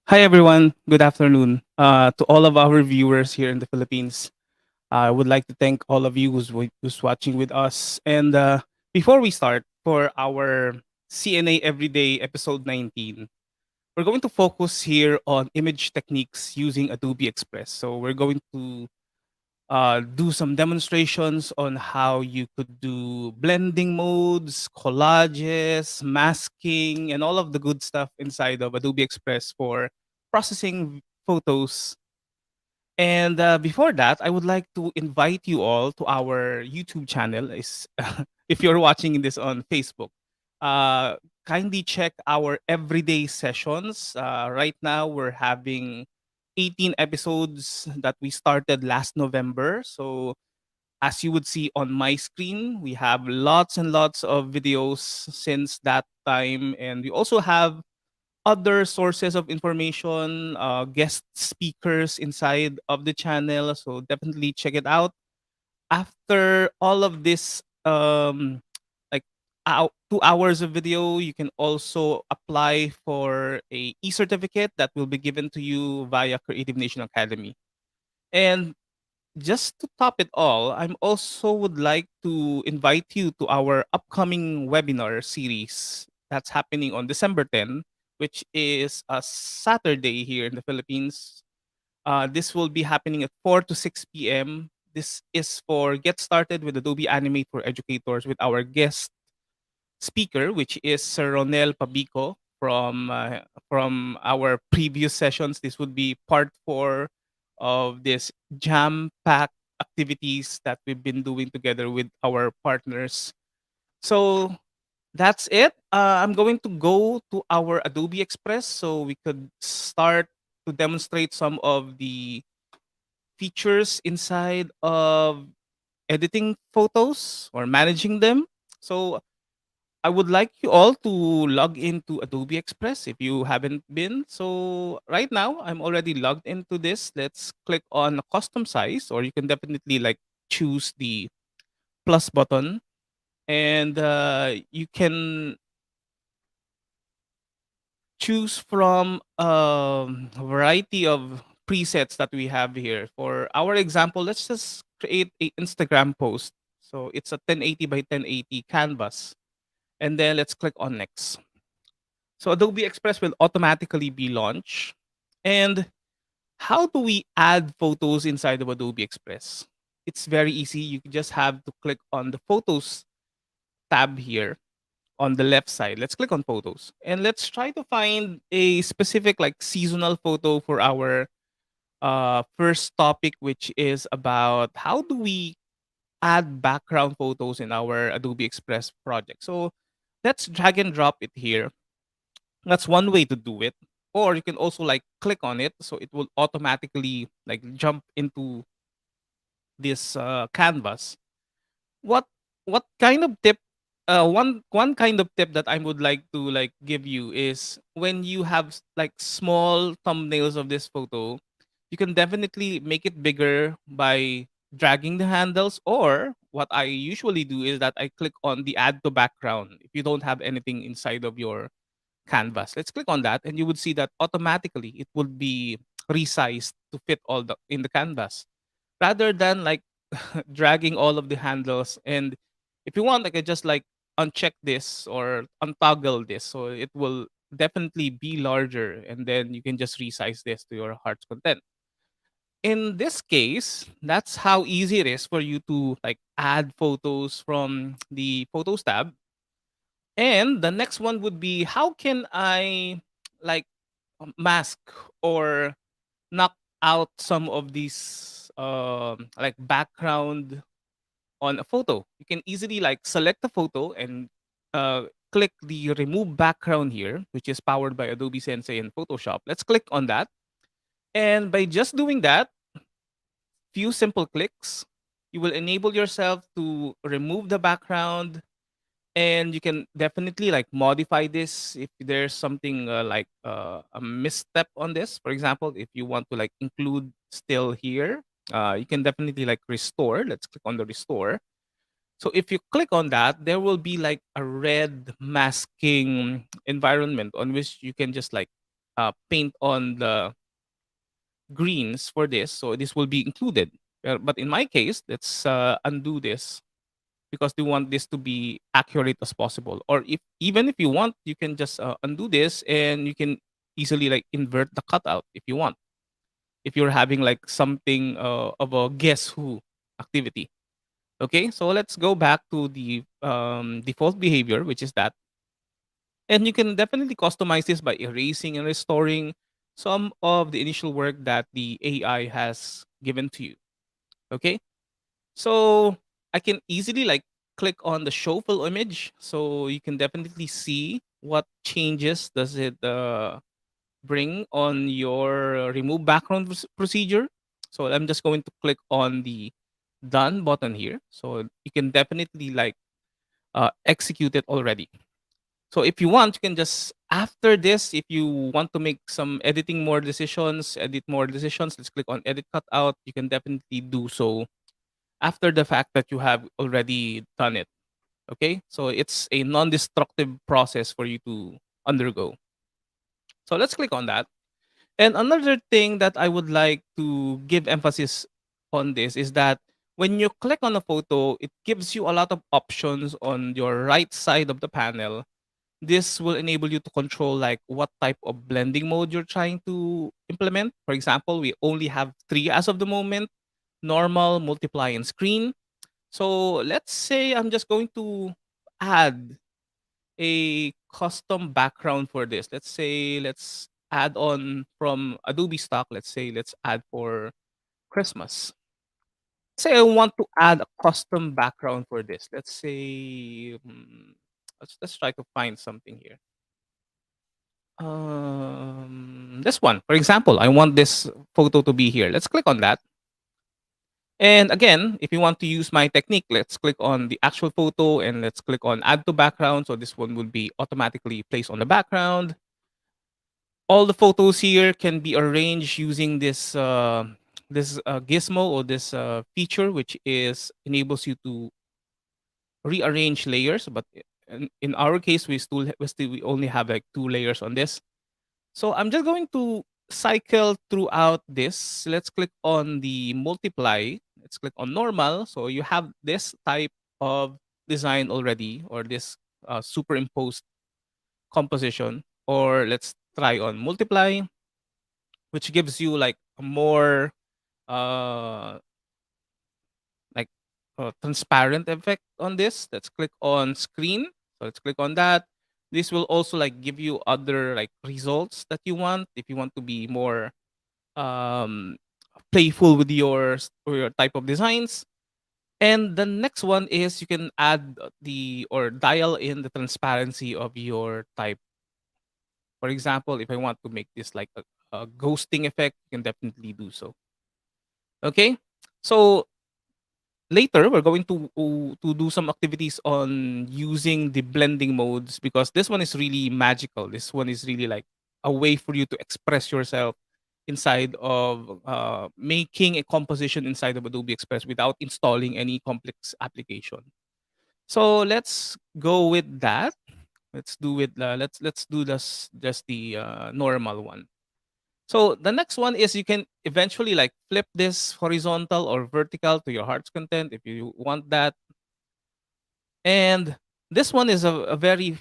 Hi, everyone. Good afternoon. To all of our viewers here in the Philippines, I would like to thank all of you who's watching with us. And before we start for our CNA Everyday episode 19, we're going to focus here on image techniques using Adobe Express. So we're going to do some demonstrations on how you could do blending modes, collages, masking, and all of the good stuff inside of Adobe Express for processing photos. And before that, I would like to invite you all to our YouTube channel. Is if you're watching this on Facebook, uh, kindly check our everyday sessions. Right now, we're having 18 episodes that we started last November. So as you would see on my screen, we have lots and lots of videos since that time, and we also have other sources of information, guest speakers inside of the channel. So definitely check it out. After all of this, like 2 hours of video, you can also apply for a e-certificate that will be given to you via Creative Nation Academy. And just to top it all, I'm also would like to invite you to our upcoming webinar series that's happening on December 10, which is a Saturday here in the Philippines. This will be happening at 4 to 6 p.m. This is for Get Started with Adobe Animate for Educators with our guest speaker, which is Sir Ronel Pabico from our previous sessions. This would be part 4 of this jam-packed activities that we've been doing together with our partners. So that's it. I'm going to go to our Adobe Express so we could start to demonstrate some of the features inside of editing photos or managing them. So I would like you all to log into Adobe Express if you haven't been. So right now I'm already logged into this. Let's click on custom size, or you can definitely like choose the plus button, and you can choose from a variety of presets that we have here. For our example, let's just create a Instagram post. So it's a 1080 by 1080 canvas, and then let's click on next. So Adobe Express will automatically be launched. And how do we add photos inside of Adobe Express? It's very easy. You just have to click on the Photos tab here on the left side. Let's click on Photos. And let's try to find a specific like seasonal photo for our first topic, which is about how do we add background photos in our Adobe Express project. So let's drag and drop it here. That's one way to do it. Or you can also like click on it so it will automatically like jump into this canvas. What what kind of tip one kind of tip that I would like to like give you is when you have like small thumbnails of this photo, you can definitely make it bigger by dragging the handles, or what I usually do is that I click on the add to background if you don't have anything inside of your canvas. Let's click on that and you would see that automatically it would be resized to fit all the in the canvas rather than like dragging all of the handles. And if you want, I can just like uncheck this or untoggle this so it will definitely be larger, and then you can just resize this to your heart's content. In this case, that's how easy it is for you to like add photos from the photos tab. And the next one would be, how can I like mask or knock out some of these like background on a photo? You can easily like select the photo and click the remove background here, which is powered by Adobe Sensei and Photoshop. Let's click on that. And by just doing that, few simple clicks, you will enable yourself to remove the background, and you can definitely like modify this if there's something a misstep on this. For example, if you want to like include still here, you can definitely like restore. Let's click on the restore. So if you click on that, there will be like a red masking environment on which you can just like paint on the greens for this, so this will be included. But in my case, let's undo this because we want this to be accurate as possible. Or if even if you want, you can just undo this and you can easily like invert the cutout if you want. If you're having like something of a guess who activity. Okay, so let's go back to the default behavior, which is that. And you can definitely customize this by erasing and restoring some of the initial work that the AI has given to you. Okay, so I can easily like click on the show full image, so you can definitely see what changes does it bring on your remove background procedure. So I'm just going to click on the done button here, so you can definitely like execute it already. So if you want, you can just after this, if you want to make some editing more decisions, edit more decisions, let's click on edit cutout. You can definitely do so after the fact that you have already done it. Okay, so it's a non-destructive process for you to undergo. So let's click on that. And another thing that I would like to give emphasis on this is that when you click on a photo, it gives you a lot of options on your right side of the panel. This will enable you to control like what type of blending mode you're trying to implement. For example, we only have three as of the moment: normal, multiply, and screen. So let's say I'm just going to add a custom background for this. Let's say let's add on from Adobe stock. Let's say let's add for Christmas. Say I want to add a custom background for this. Let's say let's try to find something here. This one, for example, I want this photo to be here. Let's click on that. And again, if you want to use my technique, let's click on the actual photo and let's click on add to background. So this one will be automatically placed on the background. All the photos here can be arranged using this gizmo or this feature, which is enables you to rearrange layers. But in our case, we only have like two layers on this. So I'm just going to cycle throughout this. Let's click on the multiply. Let's click on normal. So you have this type of design already, or this superimposed composition. Or let's try on multiply, which gives you like a more uh, like transparent effect on this. Let's click on screen. So let's click on that. This will also like give you other like results that you want if you want to be more um, playful with or your type of designs. And the next one is you can add the or dial in the transparency of your type. For example, if I want to make this like a ghosting effect, you can definitely do so. Okay, so later we're going to do some activities on using the blending modes because this one is really magical. This one is really like a way for you to express yourself inside of making a composition inside of Adobe Express without installing any complex application. So let's go with that. Let's do this just the normal one. So the next one is you can eventually like flip this horizontal or vertical to your heart's content if you want that. And this one is a very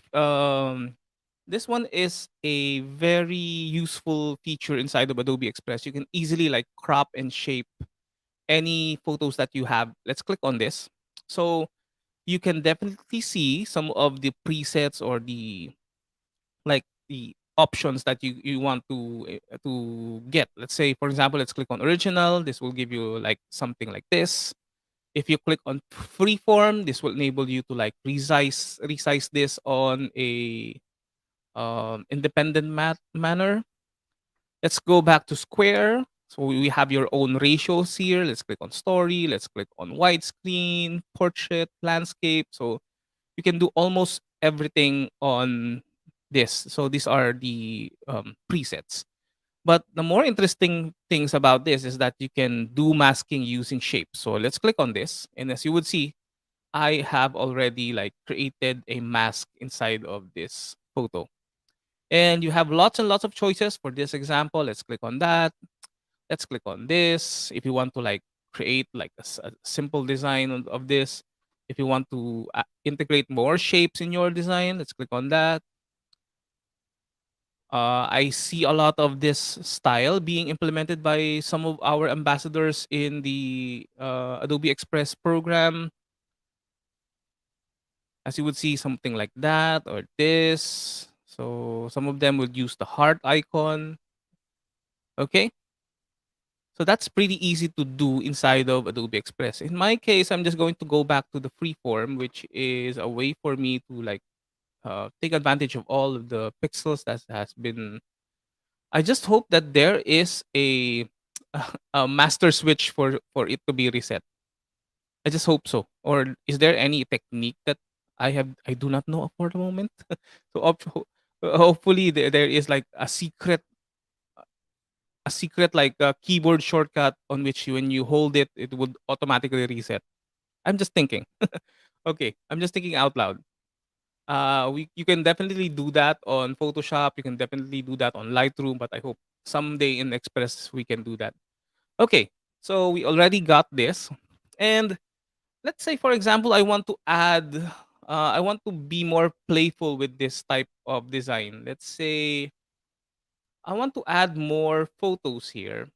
this one is a very useful feature inside of Adobe Express. You can easily like crop and shape any photos that you have. Let's click on this. So you can definitely see some of the presets or the like the options that you want to get. Let's say for example, let's click on original. This will give you like something like this. If you click on freeform, this will enable you to like resize this on a independent manner. Let's go back to square. So we have your own ratios here. Let's click on story. Let's click on widescreen, portrait, landscape. So you can do almost everything on this. So these are the presets. But the more interesting things about this is that you can do masking using shapes. So let's click on this. And as you would see, I have already like created a mask inside of this photo. And you have lots and lots of choices for this example. Let's click on that. Let's click on this. If you want to like create like a simple design of this, if you want to integrate more shapes in your design, let's click on that. I see a lot of this style being implemented by some of our ambassadors in the Adobe Express program. As you would see, something like that or this. So some of them would use the heart icon. Okay. So that's pretty easy to do inside of Adobe Express. In my case, I'm just going to go back to the freeform, which is a way for me to like take advantage of all of the pixels that has been. I just hope that there is a a master switch for it to be reset. I just hope so. Or is there any technique that I do not know for the moment? So hopefully there is like a secret like a keyboard shortcut on which when you hold it, it would automatically reset. I'm just thinking. Okay, I'm just thinking out loud. You can definitely do that on Photoshop. You can definitely do that on Lightroom, but I hope someday in Express we can do that. Okay, so we already got this, and let's say for example, I want to add. I want to be more playful with this type of design. Let's say I want to add more photos here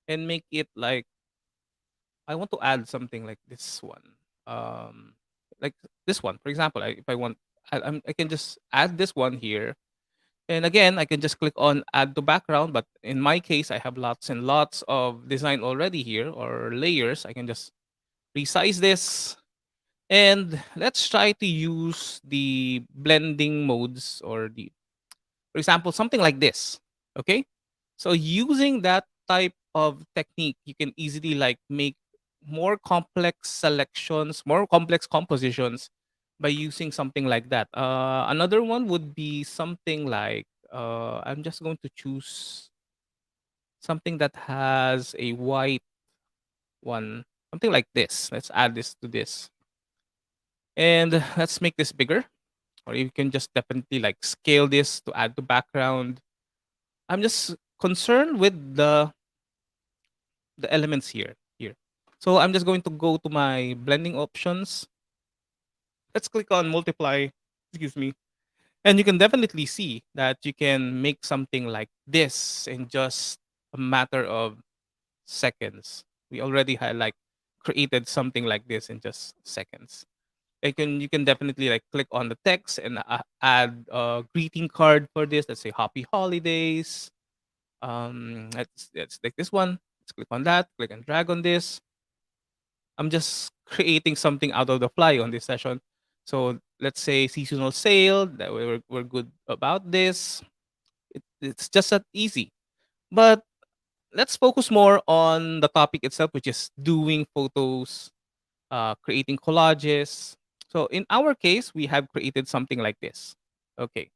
and make it like I want to add something like this one. Like this one, for example. If I want, I can just add this one here. And again, I can just click on add to background. But in my case, I have lots and lots of design already here or layers. I can just resize this. And let's try to use the blending modes or the for example, something like this. Okay. So using that type of technique, you can easily like make more complex selections, more complex compositions by using something like that. Another one would be something like I'm just going to choose something that has a white one, something like this. Let's add this to this. And let's make this bigger. Or you can just definitely like scale this to add to background. I'm just concerned with the elements here. So I'm just going to go to my blending options. Let's click on multiply. Excuse me. And you can definitely see that you can make something like this in just a matter of seconds. We already had like created something like this in just seconds. You can definitely like click on the text and add a greeting card for this. Let's say happy holidays. Let's take this one. Let's click on that. Click and drag on this. I'm just creating something out of the fly on this session. So let's say seasonal sale. That we're good about this. It's just that easy. But let's focus more on the topic itself, which is doing photos, creating collages. So in our case, we have created something like this. Okay.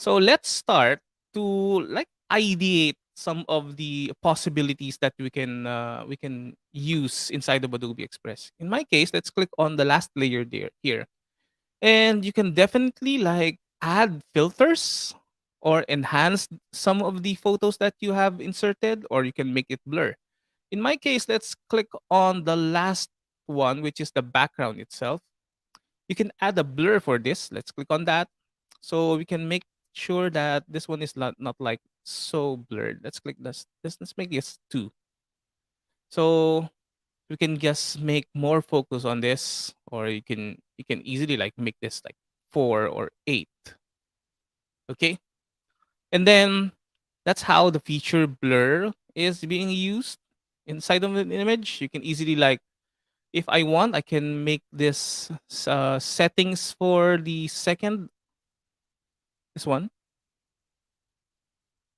So let's start to like ideate some of the possibilities that we can use inside of Adobe Express. In my case, let's click on the last layer there here. And you can definitely like add filters or enhance some of the photos that you have inserted or you can make it blur. In my case, let's click on the last one which is the background itself. You can add a blur for this. Let's click on that. So we can make sure that this one is not like so blurred. Let's click this. Let's make this 2. So we can just make more focus on this, or you can easily like make this like 4 or 8. Okay, and then that's how the feature blur is being used inside of an image. You can easily like if I want, I can make this settings for the second this one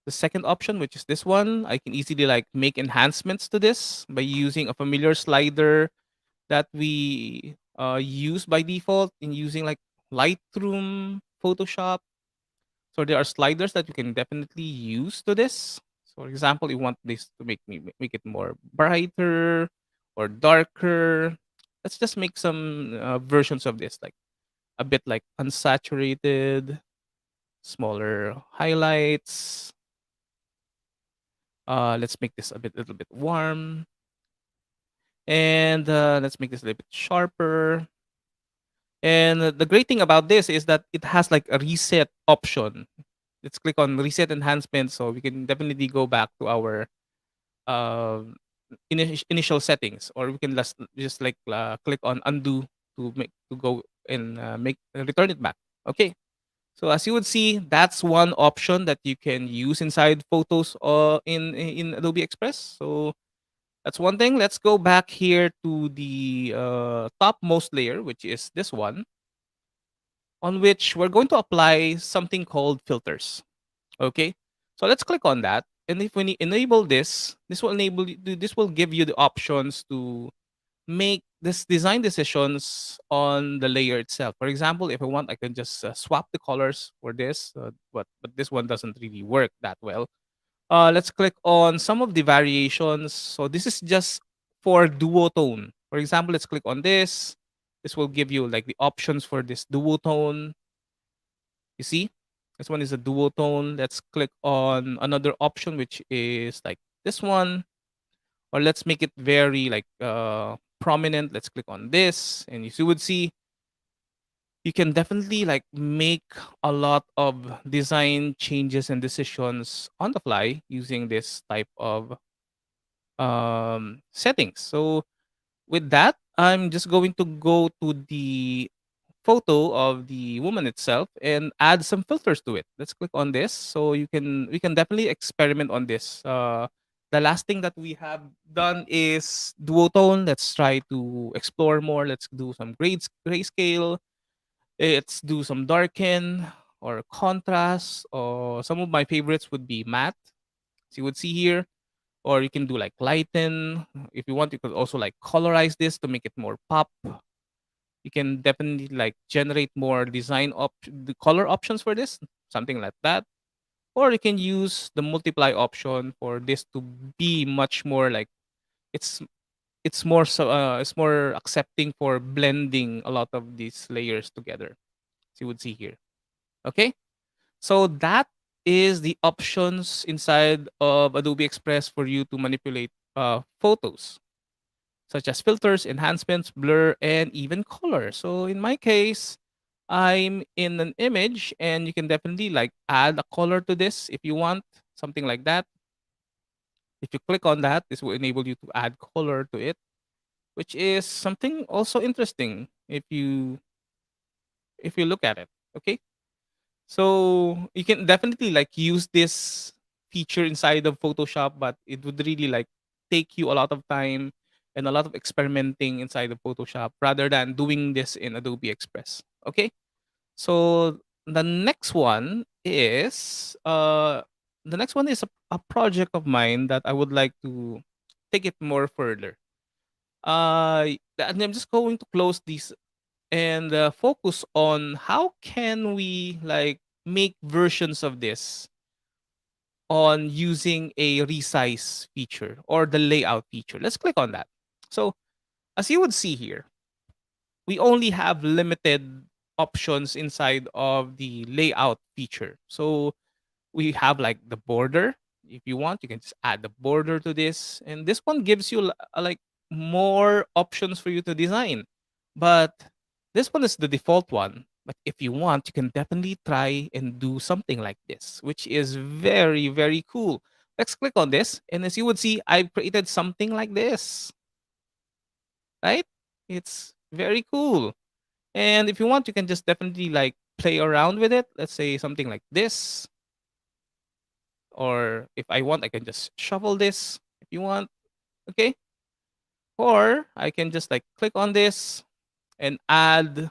the second option, which is this one. I can easily like make enhancements to this by using a familiar slider that we use by default in using like Lightroom, Photoshop. So there are sliders that you can definitely use to this. So for example, you want this to make it more brighter or darker. Let's just make some versions of this like a bit like unsaturated. smaller highlights. Let's make this a little bit warm, and let's make this a little bit sharper. And the great thing about this is that it has like a reset option. Let's click on reset enhancement, so we can definitely go back to our uh, initial settings, or we can just like click on undo to make to go and make return it back. Okay. So as you would see, that's one option that you can use inside Photos in Adobe Express. So that's one thing. Let's go back here to the topmost layer, which is this one, on which we're going to apply something called filters. Okay, so let's click on that, and if we enable this, this will give you the options to make this design decisions on the layer itself. For example, if I want, I can just swap the colors for this, but this one doesn't really work that well. Let's click on some of the variations. So this is just for duotone. For example, let's click on this. This will give you like the options for this duotone. You see, this one is a duotone. Let's click on another option, which is like this one, or let's make it very like prominent. Let's click on this, and you would see you can definitely like make a lot of design changes and decisions on the fly using this type of settings. So with that, I'm just going to go to the photo of the woman itself and add some filters to it. Let's click on this, so we can definitely experiment on this. The last thing that we have done is duotone. Let's try to explore more. Let's do some grayscale. Let's do some darken or contrast. Or some of my favorites would be matte. So you would see here, or you can do like lighten. If you want, you could also like colorize this to make it more pop. You can definitely like generate more the color options for this, something like that. Or you can use the multiply option for this to be much more like it's it's more accepting for blending a lot of these layers together. As you would see here. Okay? So that is the options inside of Adobe Express for you to manipulate photos, such as filters, enhancements, blur, and even color. So in my case, I'm in an image, and you can definitely like add a color to this if you want, something like that. If you click on that, this will enable you to add color to it, which is something also interesting if you look at it. Okay. So you can definitely like use this feature inside of Photoshop, but it would really like take you a lot of time and a lot of experimenting inside of Photoshop rather than doing this in Adobe Express. Okay? So the next one is a project of mine that I would like to take it more further. And I'm just going to close these and focus on how can we like make versions of this on using a resize feature or the layout feature. Let's click on that. So as you would see here, we only have limited options inside of the layout feature. So we have like the border. If you want, you can just add the border to this, and this one gives you like more options for you to design. But this one is the default one. But if you want, you can definitely try and do something like this, which is very, very cool. Let's click on this, and as you would see, I've created something like this, right? It's very cool. And if you want, you can just definitely like play around with it. Let's say something like this, or if I want, I can just shuffle this if you want. Okay. Or I can just like click on this and add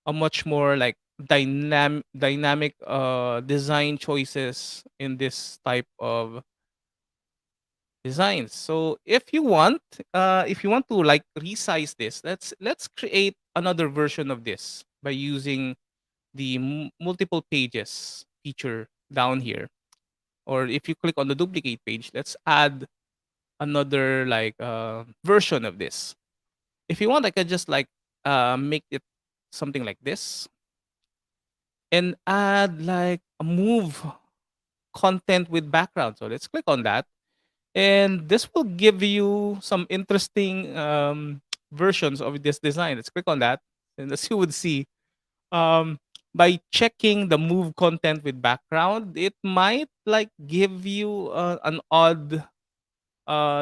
a much more like dynamic design choices in this type of designs. So if you want to like resize this, let's create another version of this by using the multiple pages feature down here. Or if you click on the duplicate page, let's add another like version of this. If you want, I can just like make it something like this. and add like a move content with background. So let's click on that. And this will give you some interesting versions of this design. Let's click on that. And as you would see, um, by checking the move content with background, it might like give you an odd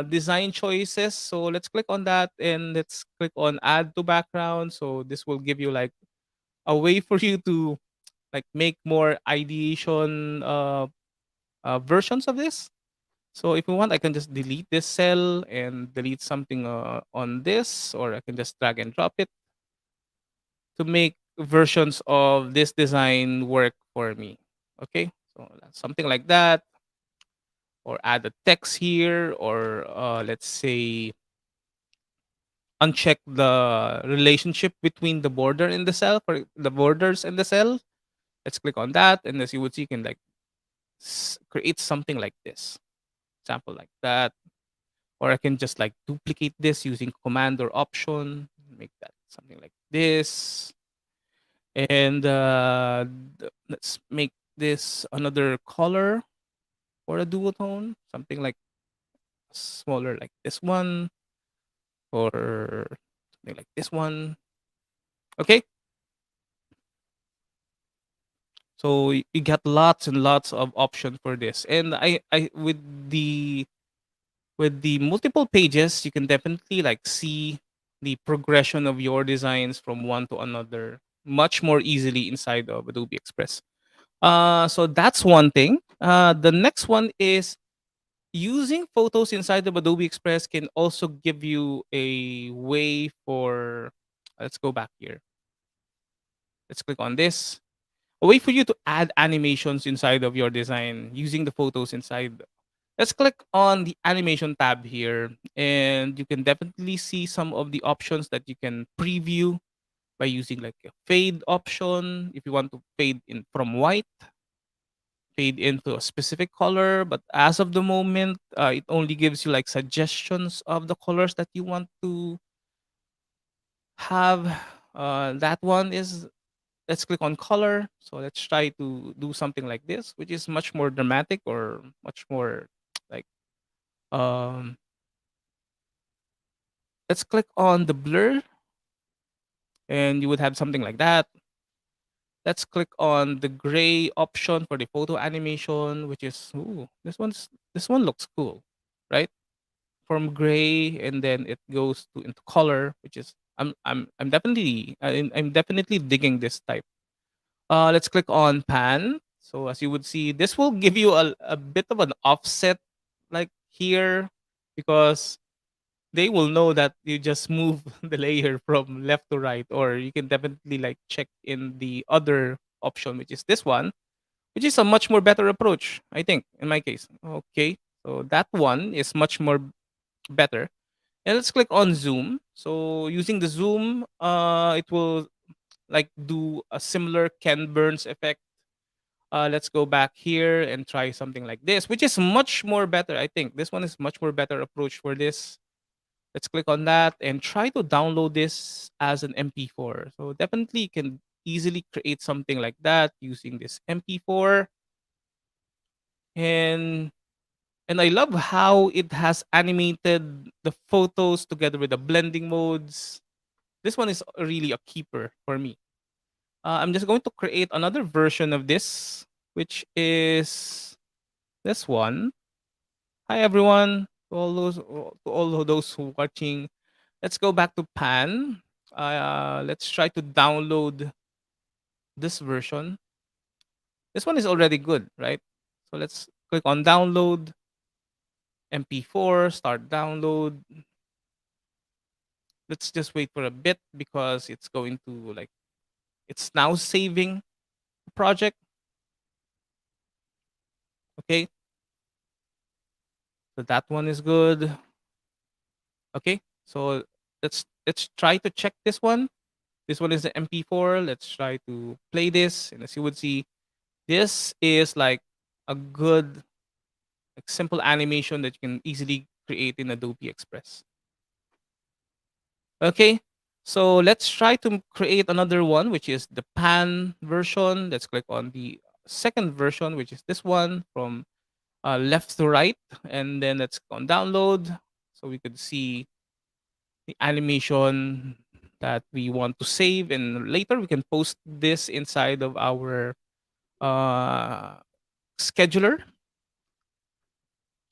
design choices. So let's click on that and let's click on add to background. So this will give you like a way for you to like make more ideation versions of this. So if you want, I can just delete this cell and delete something on this, or I can just drag and drop it to make versions of this design work for me. Okay, so something like that, or add a text here, or let's say uncheck the relationship between the border and the cell for the borders and the cell. Let's click on that, and as you would see, you can like create something like this, example like that, or I can just like duplicate this using command or option, make that something like this, and let's make this another color for a duotone, something like smaller like this one, or something like this one. Okay, so you got lots and lots of options for this, and I with the multiple pages, you can definitely like see the progression of your designs from one to another much more easily inside of Adobe Express. So that's one thing. The next one is using photos inside of Adobe Express can also give you a way for, let's go back here. Let's click on this. A way for you to add animations inside of your design using the photos inside. Let's click on the animation tab here, and you can definitely see some of the options that you can preview by using like a fade option. If you want to fade in from white, fade into a specific color, but as of the moment, it only gives you like suggestions of the colors that you want to have. That one is, let's click on color. So let's try to do something like this, which is much more dramatic or much more like um let's click on the blur, and you would have something like that. Let's click on the gray option for the photo animation, which is, ooh, this one looks cool, right? From gray, and then it goes to into color, which is I'm definitely digging this type. Let's click on pan. So as you would see, this will give you a bit of an offset like here, because they will know that you just move the layer from left to right, or you can definitely like check in the other option, which is this one, which is a much more better approach, I think, in my case. Okay, so that one is much more better. And let's click on zoom. So using the zoom, it will like do a similar Ken Burns effect. Let's go back here and try something like this, which is much more better. I think this one is much more better approach for this. Let's click on that and try to download this as an MP4. So definitely you can easily create something like that using this MP4. And I love how it has animated the photos together with the blending modes. This one is really a keeper for me. I'm just going to create another version of this, which is this one. Hi everyone, to all of those who watching. Let's go back to Pan. Let's try to download this version. This one is already good, right? So let's click on download, MP4, start download. Let's just wait for a bit because it's going to like, it's now saving the project. Okay, so that one is good. Okay, so let's try to check this one. This one is the MP4. Let's try to play this, and as you would see, this is like a good, like simple animation that you can easily create in Adobe Express. Okay. So let's try to create another one, which is the pan version. Let's click on the second version, which is this one from left to right. And then let's click on download. So we could see the animation that we want to save. And later we can post this inside of our uh, scheduler.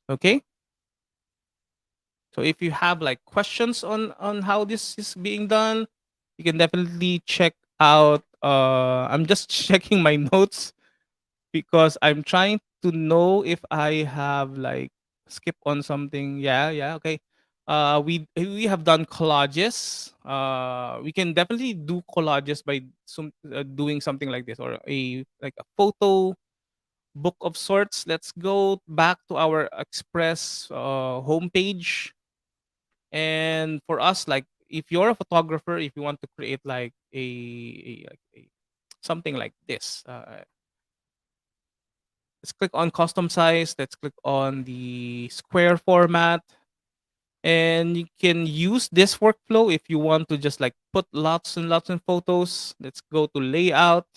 Okay. So if you have like questions on how this is being done, you can definitely check out. I'm just checking my notes because I'm trying to know if I have like skip on something. Yeah, yeah, okay. We have done collages. We can definitely do collages by doing something like this, or a like a photo book of sorts. Let's go back to our Express homepage. And for us, like if you're a photographer, if you want to create like a something like this, let's click on custom size. Let's click on the square format, and you can use this workflow if you want to just like put lots and lots of photos. Let's go to layout.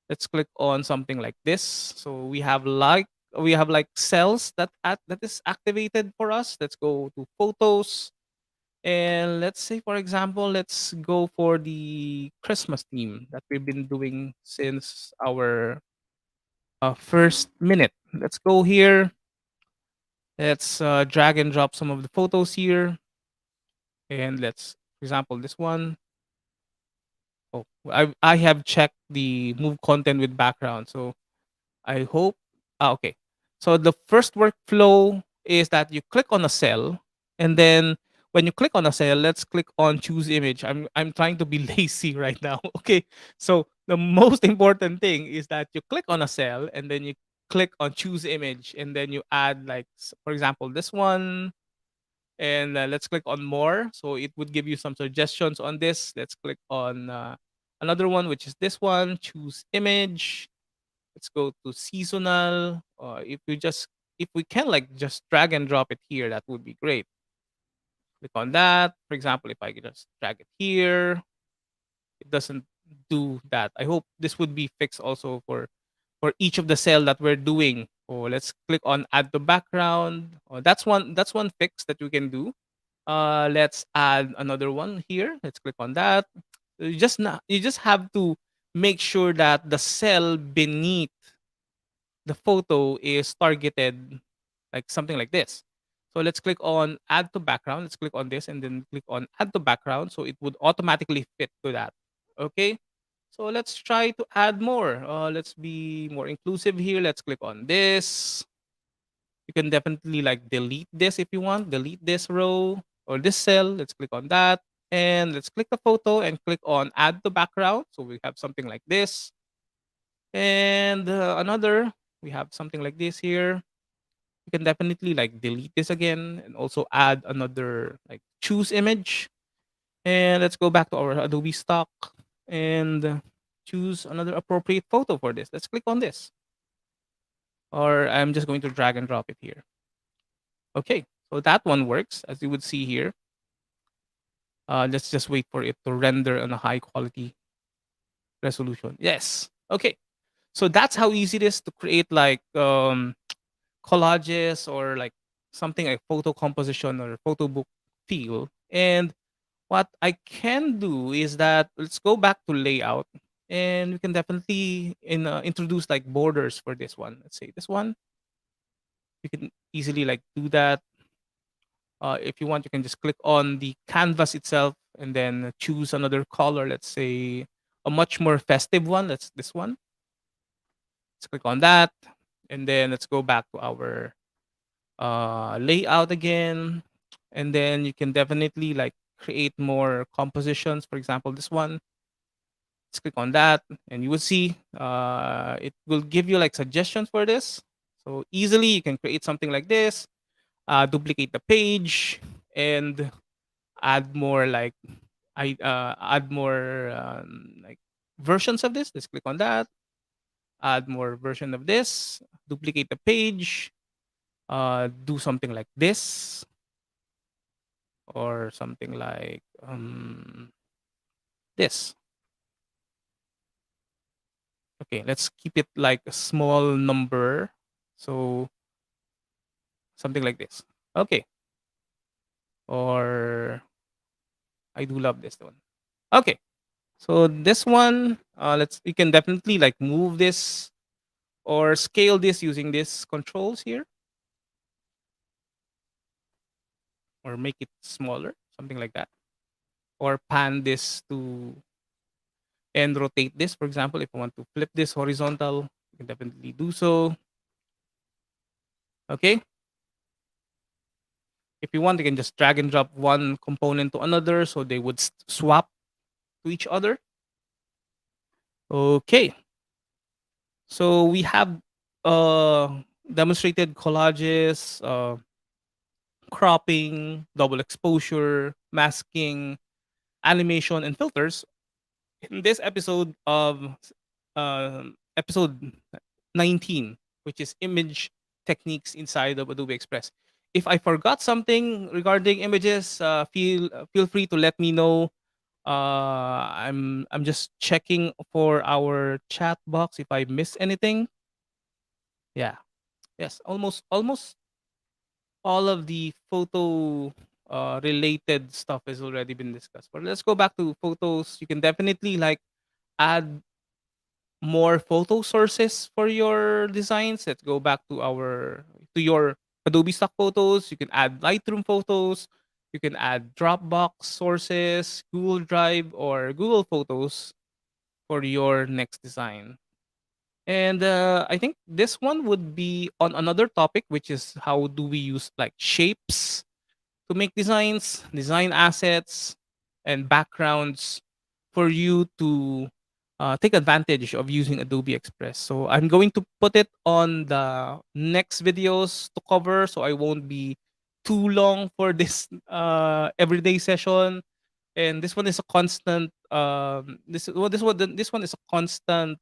Let's click on something like this. So we have like cells that is activated for us. Let's go to photos. And let's say, for example, let's go for the Christmas theme that we've been doing since our first minute. Let's go here. Let's drag and drop some of the photos here. And let's, for example, this one. Oh, I have checked the move content with background. So I hope. Okay. So the first workflow is that you click on a cell, and then when you click on a cell, let's click on choose image. I'm trying to be lazy right now. Okay. So the most important thing is that you click on a cell, and then you click on choose image, and then you add like for example this one, and let's click on more. So it would give you some suggestions on this. Let's click on another one, which is this one. Choose image. Let's go to seasonal. If we can like just drag and drop it here, that would be great. Click on that. For example, if I could just drag it here, it doesn't do that. I hope this would be fixed also for each of the cell that we're doing. Oh, let's click on add to background. Oh, that's one fix that we can do. Let's add another one here. Let's click on that. You just have to make sure that the cell beneath the photo is targeted like something like this. So let's click on add to background. Let's click on this and then click on add to background. So it would automatically fit to that. Okay. So let's try to add more. Let's be more inclusive here. Let's click on this. You can definitely like delete this if you want. Delete this row or this cell. Let's click on that. And let's click the photo and click on add to background. So we have something like this. And we have something like this here. You can definitely like delete this again and also add another like choose image. And let's go back to our Adobe stock and choose another appropriate photo for this. Let's click on this. Or I'm just going to drag and drop it here. Okay, so that one works as you would see here. Let's just wait for it to render on a high quality resolution. Yes. Okay. So that's how easy it is to create like collages or like something like photo composition or photo book feel. And what I can do is that let's go back to layout, and we can definitely introduce like borders for this one. Let's say this one. You can easily like do that. If you want, you can just click on the canvas itself and then choose another color. Let's say a much more festive one. That's this one. Let's click on that. And then let's go back to our layout again. And then you can definitely like create more compositions. For example, this one. Let's click on that. And you will see it will give you like suggestions for this. So easily you can create something like this, duplicate the page, and add more like I add more like versions of this. Let's click on that. Add more version of this. Duplicate the page. Do something like this or something like this. Okay, let's keep it like a small number. So something like this. Okay. Or I do love this one. Okay. So this one, let's you can definitely like move this or scale this using these controls here or make it smaller, something like that. Or pan this to and rotate this. For example, if I want to flip this horizontal, you can definitely do so. Okay. If you want, you can just drag and drop one component to another so they would swap to each other. Okay. So we have demonstrated collages, cropping, double exposure, masking, animation, and filters. In this episode of episode 19, which is image techniques inside of Adobe Express. If I forgot something regarding images, feel free to let me know. I'm just checking for our chat box if I missed anything. Yeah. Yes. Almost all of the photo related stuff has already been discussed. But let's go back to photos. You can definitely like add more photo sources for your designs. Let's go back to your Adobe stock photos. You can add Lightroom photos. You can add Dropbox sources, Google Drive, or Google Photos for your next design. And I think this one would be on another topic, which is how do we use like shapes to make designs, design assets, and backgrounds for you to take advantage of using Adobe Express. So I'm going to put it on the next videos to cover, so I won't be too long for this everyday session. And this one is a constant. This one is a constant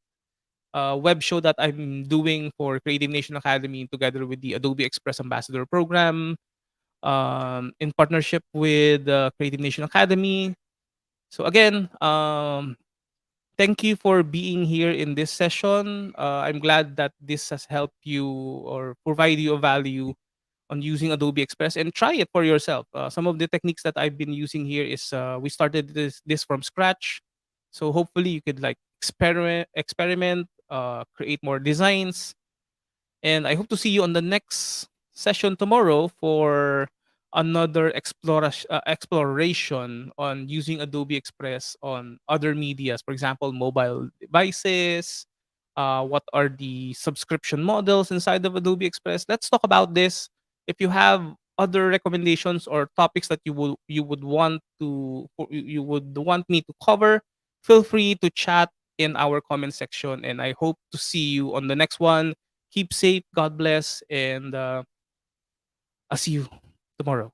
web show that I'm doing for Creative Nation Academy together with the Adobe Express Ambassador Program in partnership with Creative Nation Academy. So again, thank you for being here in this session. I'm glad that this has helped you or provide you a value on using Adobe Express and try it for yourself. Some of the techniques that I've been using here is we started this from scratch. So hopefully you could like experiment, create more designs, and I hope to see you on the next session tomorrow for another exploration on using Adobe Express on other medias, for example, mobile devices. What are the subscription models inside of Adobe Express? Let's talk about this. If you have other recommendations or topics that you would want me to cover, feel free to chat in our comment section, and I hope to see you on the next one. Keep safe, God bless, and I'll see you tomorrow.